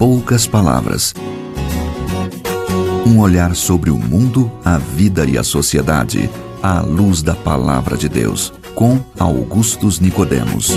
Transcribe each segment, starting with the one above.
poucas palavras. Um olhar sobre o mundo, a vida e a sociedade, à luz da Palavra de Deus, com Augustus Nicodemos.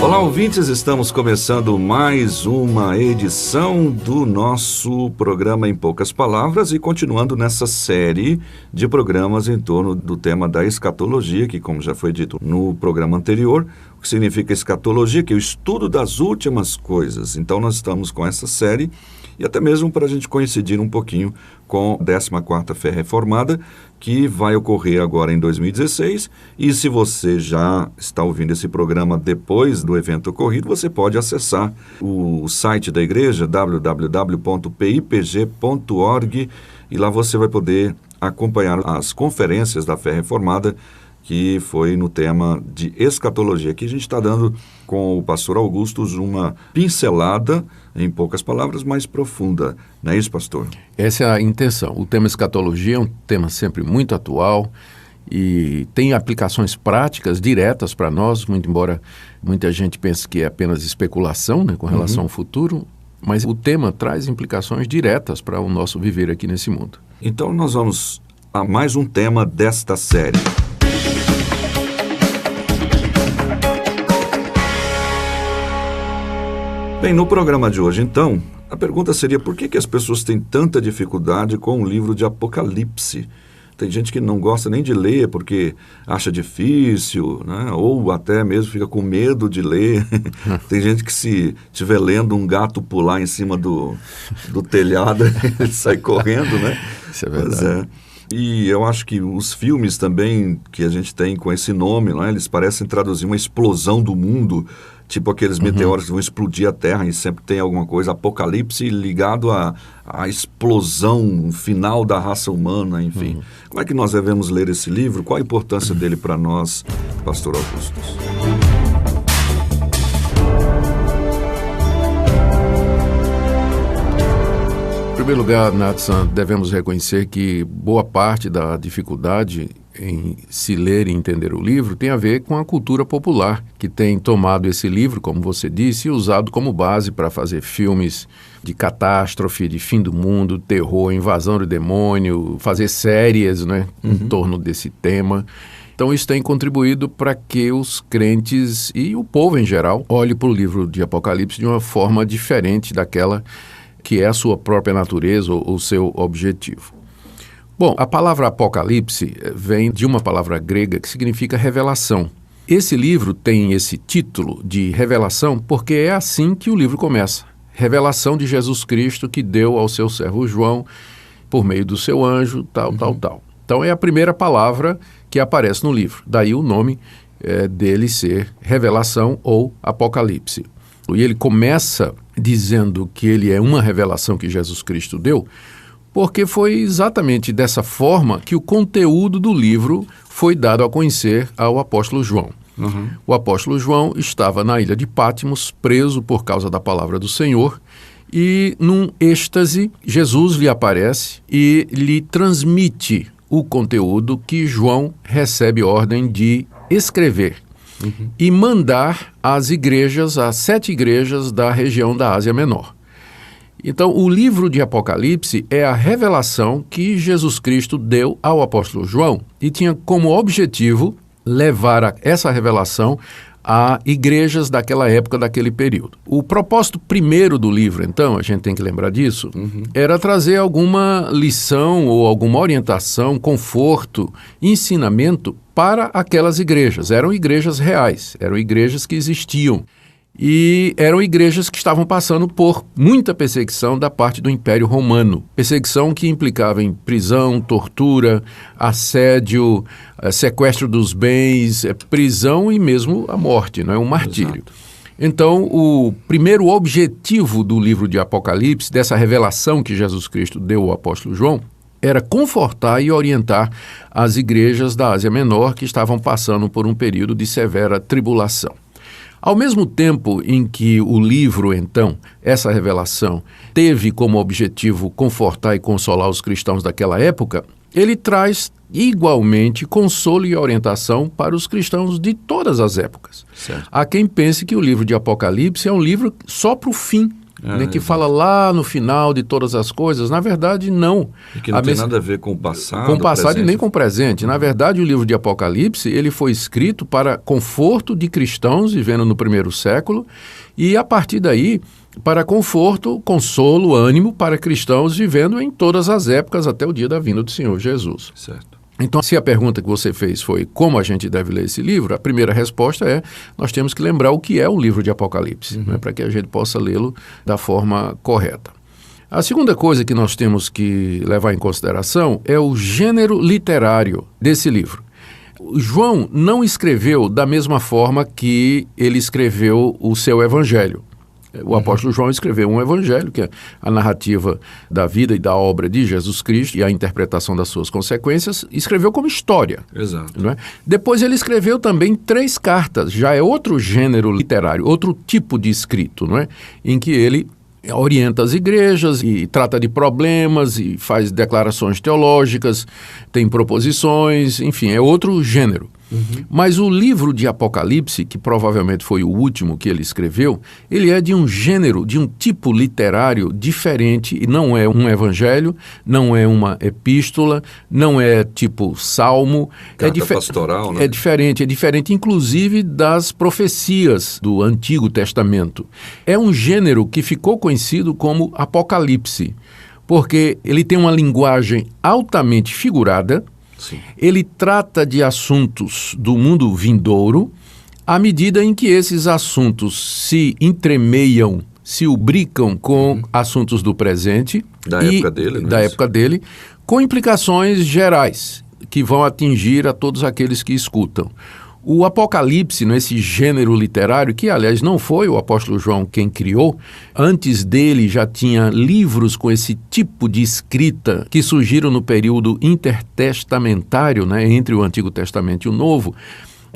Olá, ouvintes, estamos começando mais uma edição do nosso programa Em Poucas Palavras e continuando nessa série de programas em torno do tema da escatologia, que, como já foi dito no programa anterior, o que significa escatologia, que é o estudo das últimas coisas. Então, nós estamos com essa série e até mesmo para a gente coincidir um pouquinho com a 14ª Fé Reformada, que vai ocorrer agora em 2016. E se você já está ouvindo esse programa depois do evento ocorrido, você pode acessar o site da igreja, www.pipg.org, e lá você vai poder acompanhar as conferências da Fé Reformada, que foi no tema de escatologia. Aqui a gente está dando com o pastor Augustus uma pincelada, em poucas palavras, mais profunda. Não é isso, pastor? Essa é a intenção. O tema escatologia é um tema sempre muito atual e tem aplicações práticas diretas para nós, muito embora muita gente pense que é apenas especulação, né, com relação ao futuro, mas o tema traz implicações diretas para o nosso viver aqui nesse mundo. Então nós vamos a mais um tema desta série. Bem, no programa de hoje, então, a pergunta seria por que as pessoas têm tanta dificuldade com o livro de Apocalipse? Tem gente que não gosta nem de ler porque acha difícil, né? Ou até mesmo fica com medo de ler. Tem gente que se estiver lendo um gato pular em cima do telhado, ele sai correndo, né? Isso é verdade. Pois é. E eu acho que os filmes também que a gente tem com esse nome, né, eles parecem traduzir uma explosão do mundo, tipo aqueles meteoros que vão explodir a Terra, e sempre tem alguma coisa, apocalipse ligado à explosão final da raça humana, enfim. Como é que nós devemos ler esse livro? Qual a importância dele para nós, pastor Augustus? Em primeiro lugar, Nathan, devemos reconhecer que boa parte da dificuldade em se ler e entender o livro tem a ver com a cultura popular, que tem tomado esse livro, como você disse, e usado como base para fazer filmes de catástrofe, de fim do mundo, terror, invasão do demônio, fazer séries, né, em torno desse tema. Então isso tem contribuído para que os crentes e o povo em geral olhem para o livro de Apocalipse de uma forma diferente daquela que é a sua própria natureza ou o seu objetivo. Bom, a palavra Apocalipse vem de uma palavra grega que significa revelação. Esse livro tem esse título de revelação porque é assim que o livro começa. Revelação de Jesus Cristo que deu ao seu servo João por meio do seu anjo, tal. Então é a primeira palavra que aparece no livro. Daí o nome dele ser Revelação ou Apocalipse. E ele começa dizendo que ele é uma revelação que Jesus Cristo deu, porque foi exatamente dessa forma que o conteúdo do livro foi dado a conhecer ao apóstolo João. O apóstolo João estava na ilha de Patmos, preso por causa da palavra do Senhor, e num êxtase, Jesus lhe aparece e lhe transmite o conteúdo que João recebe ordem de escrever e mandar às igrejas, às 7 igrejas da região da Ásia Menor. Então, o livro de Apocalipse é a revelação que Jesus Cristo deu ao apóstolo João e tinha como objetivo levar essa revelação a igrejas daquela época, daquele período. O propósito primeiro do livro, então, a gente tem que lembrar disso, era trazer alguma lição ou alguma orientação, conforto, ensinamento para aquelas igrejas. Eram igrejas reais, eram igrejas que existiam. E eram igrejas que estavam passando por muita perseguição da parte do Império Romano. Perseguição que implicava em prisão, tortura, assédio, sequestro dos bens, prisão e mesmo a morte, não é? Um martírio. Exato. Então, o primeiro objetivo do livro de Apocalipse, dessa revelação que Jesus Cristo deu ao apóstolo João, era confortar e orientar as igrejas da Ásia Menor que estavam passando por um período de severa tribulação. Ao mesmo tempo em que o livro, então, essa revelação, teve como objetivo confortar e consolar os cristãos daquela época, ele traz igualmente consolo e orientação para os cristãos de todas as épocas. Certo. Há quem pense que o livro de Apocalipse é um livro só para o fim, Que fala lá no final de todas as coisas. Na verdade, não. E que não tem nada a ver com o passado. Com o passado e nem com o presente. Na verdade, o livro de Apocalipse, ele foi escrito para conforto de cristãos vivendo no primeiro século e, a partir daí, para conforto, consolo, ânimo para cristãos vivendo em todas as épocas até o dia da vinda do Senhor Jesus. Certo. Então, se a pergunta que você fez foi como a gente deve ler esse livro, a primeira resposta é nós temos que lembrar o que é o livro de Apocalipse, né, para que a gente possa lê-lo da forma correta. A segunda coisa que nós temos que levar em consideração é o gênero literário desse livro. João não escreveu da mesma forma que ele escreveu o seu evangelho. O apóstolo João escreveu um evangelho, que é a narrativa da vida e da obra de Jesus Cristo e a interpretação das suas consequências, escreveu como história. Exato. Não é? Depois ele escreveu também 3 cartas, já é outro gênero literário, outro tipo de escrito, não é? Em que ele orienta as igrejas e trata de problemas e faz declarações teológicas, tem proposições, enfim, é outro gênero. Mas o livro de Apocalipse, que provavelmente foi o último que ele escreveu, ele é de um gênero, de um tipo literário diferente, e não é um evangelho, não é uma epístola, não é tipo salmo. Carta pastoral, né? É diferente inclusive das profecias do Antigo Testamento. É um gênero que ficou conhecido como Apocalipse, porque ele tem uma linguagem altamente figurada. Sim. Ele trata de assuntos do mundo vindouro, à medida em que esses assuntos se entremeiam, se ubricam com assuntos do presente. Da época dele, com implicações gerais, que vão atingir a todos aqueles que escutam. O Apocalipse, nesse gênero literário, que aliás não foi o apóstolo João quem criou, antes dele já tinha livros com esse tipo de escrita que surgiram no período intertestamentário, né, entre o Antigo Testamento e o Novo,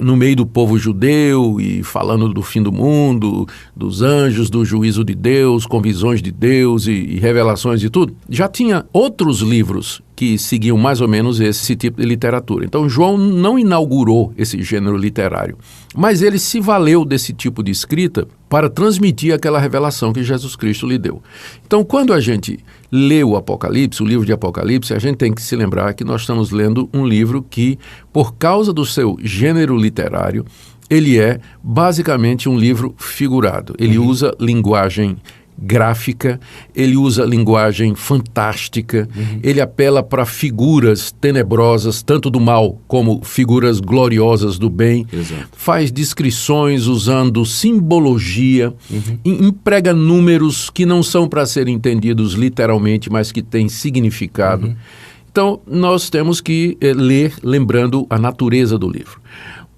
no meio do povo judeu e falando do fim do mundo, dos anjos, do juízo de Deus, com visões de Deus e revelações de tudo. Já tinha outros livros que seguiam mais ou menos esse tipo de literatura. Então, João não inaugurou esse gênero literário, mas ele se valeu desse tipo de escrita para transmitir aquela revelação que Jesus Cristo lhe deu. Então, quando a gente lê o Apocalipse, o livro de Apocalipse, a gente tem que se lembrar que nós estamos lendo um livro que, por causa do seu gênero literário, ele é basicamente um livro figurado. Ele usa linguagem gráfica, ele usa linguagem fantástica, ele apela para figuras tenebrosas, tanto do mal como figuras gloriosas do bem. Exato. Faz descrições usando simbologia, emprega números que não são para serem entendidos literalmente, mas que têm significado. Então, nós temos que ler lembrando a natureza do livro.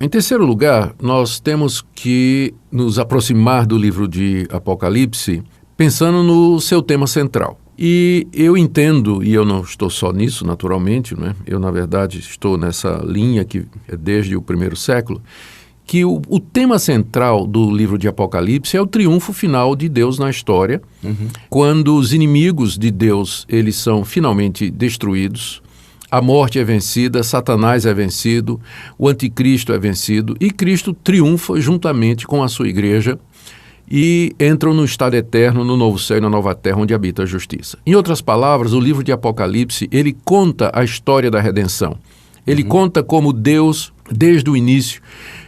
Em terceiro lugar, nós temos que nos aproximar do livro de Apocalipse pensando no seu tema central. E eu entendo, e eu não estou só nisso, naturalmente, né? Eu, na verdade, estou nessa linha que é desde o primeiro século, que o tema central do livro de Apocalipse é o triunfo final de Deus na história, quando os inimigos de Deus eles são finalmente destruídos, a morte é vencida, Satanás é vencido, o anticristo é vencido e Cristo triunfa juntamente com a sua igreja e entram no estado eterno, no novo céu e na nova terra, onde habita a justiça. Em outras palavras, o livro de Apocalipse, ele conta a história da redenção. Ele conta como Deus, desde o início,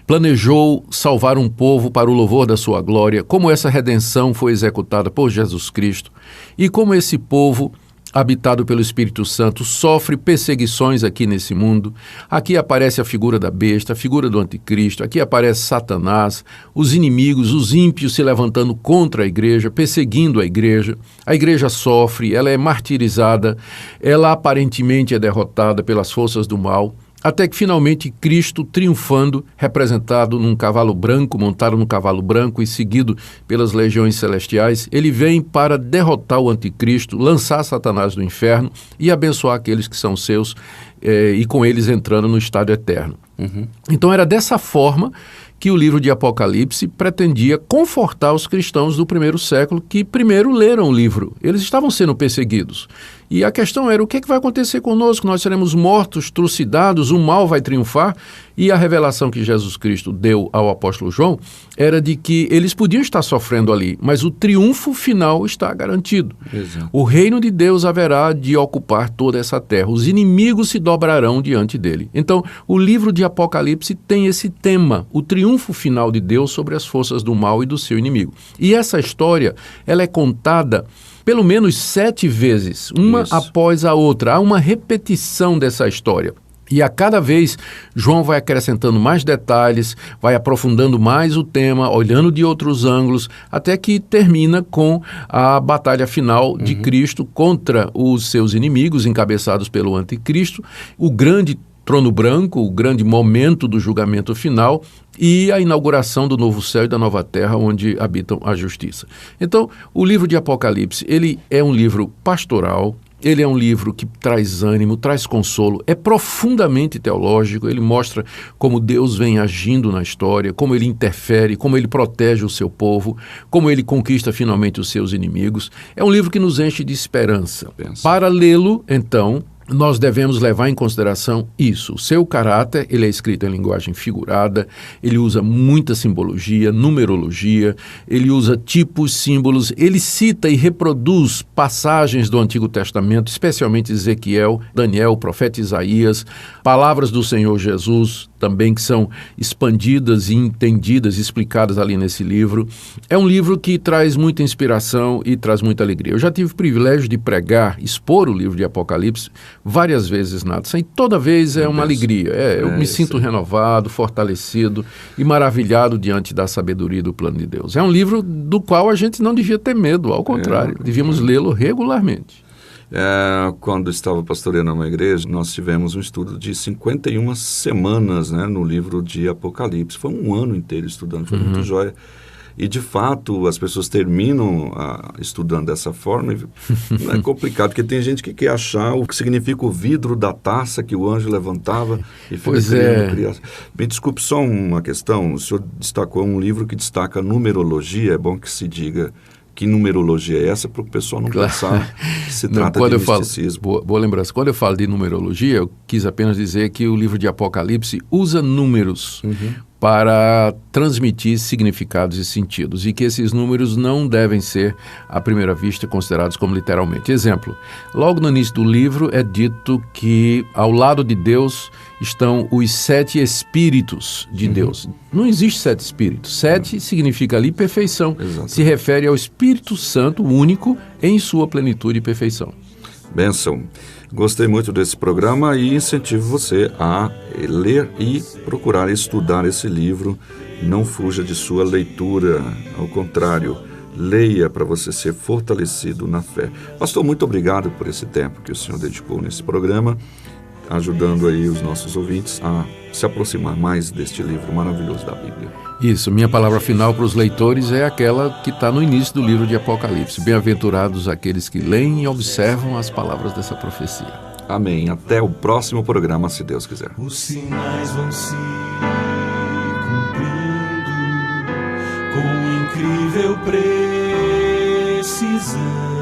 planejou salvar um povo para o louvor da sua glória, como essa redenção foi executada por Jesus Cristo e como esse povo, habitado pelo Espírito Santo, sofre perseguições aqui nesse mundo. Aqui aparece a figura da besta, a figura do anticristo, aqui aparece Satanás, os inimigos, os ímpios se levantando contra a igreja, perseguindo a igreja sofre, ela é martirizada, ela aparentemente é derrotada pelas forças do mal, até que finalmente Cristo triunfando, representado num cavalo branco, montado num cavalo branco e seguido pelas legiões celestiais, ele vem para derrotar o anticristo, lançar Satanás do inferno e abençoar aqueles que são seus e com eles entrando no estado eterno. Então era dessa forma que o livro de Apocalipse pretendia confortar os cristãos do primeiro século que primeiro leram o livro. Eles estavam sendo perseguidos. E a questão era, o que vai acontecer conosco? Nós seremos mortos, trucidados, o mal vai triunfar? E a revelação que Jesus Cristo deu ao apóstolo João era de que eles podiam estar sofrendo ali, mas o triunfo final está garantido. Exato. O reino de Deus haverá de ocupar toda essa terra. Os inimigos se dobrarão diante dele. Então, o livro de Apocalipse tem esse tema, o triunfo final de Deus sobre as forças do mal e do seu inimigo. E essa história, ela é contada pelo menos 7 vezes, uma após a outra. Há uma repetição dessa história. E a cada vez, João vai acrescentando mais detalhes, vai aprofundando mais o tema, olhando de outros ângulos, até que termina com a batalha final de Cristo contra os seus inimigos, encabeçados pelo anticristo, o grande trono branco, o grande momento do julgamento final e a inauguração do novo céu e da nova terra onde habitam a justiça. Então, o livro de Apocalipse, ele é um livro pastoral. Ele é um livro que traz ânimo, traz consolo, é profundamente teológico, ele mostra como Deus vem agindo na história, como ele interfere, como ele protege o seu povo, como ele conquista finalmente os seus inimigos. É um livro que nos enche de esperança. Para lê-lo, então, nós devemos levar em consideração isso. O seu caráter, ele é escrito em linguagem figurada, ele usa muita simbologia, numerologia, ele usa tipos, símbolos, ele cita e reproduz passagens do Antigo Testamento, especialmente Ezequiel, Daniel, o profeta Isaías, palavras do Senhor Jesus, também que são expandidas e entendidas, explicadas ali nesse livro. É um livro que traz muita inspiração e traz muita alegria. Eu já tive o privilégio de pregar, expor o livro de Apocalipse várias vezes, Nathan, e toda vez é uma alegria. Eu me sinto renovado, fortalecido e maravilhado diante da sabedoria do plano de Deus. É um livro do qual a gente não devia ter medo, ao contrário, devíamos lê-lo regularmente. Quando estava pastoreando uma igreja, nós tivemos um estudo de 51 semanas, né, no livro de Apocalipse. Foi um ano inteiro estudando, foi muito jóia. E, de fato, as pessoas terminam estudando dessa forma. E é complicado, porque tem gente que quer achar o que significa o vidro da taça que o anjo levantava e fica criando. Me desculpe, só uma questão. O senhor destacou um livro que destaca numerologia. É bom que se diga que numerologia é essa, para o pessoal não pensar que se trata de misticismo. Boa lembrança. Quando eu falo de numerologia, eu quis apenas dizer que o livro de Apocalipse usa números para transmitir significados e sentidos, e que esses números não devem ser, à primeira vista, considerados como literalmente. Exemplo, logo no início do livro é dito que ao lado de Deus estão os 7 espíritos de Deus. Não existe 7 espíritos. 7 significa ali perfeição. Exato. Se refere ao Espírito Santo único em sua plenitude e perfeição. Bênção. Gostei muito desse programa e incentivo você a ler e procurar estudar esse livro. Não fuja de sua leitura, ao contrário, leia para você ser fortalecido na fé. Pastor, muito obrigado por esse tempo que o senhor dedicou nesse programa, ajudando aí os nossos ouvintes a se aproximar mais deste livro maravilhoso da Bíblia. Isso, minha palavra final para os leitores é aquela que está no início do livro de Apocalipse. Bem-aventurados aqueles que leem e observam as palavras dessa profecia. Amém. Até o próximo programa, se Deus quiser. Os sinais vão se cumprindo com incrível precisão.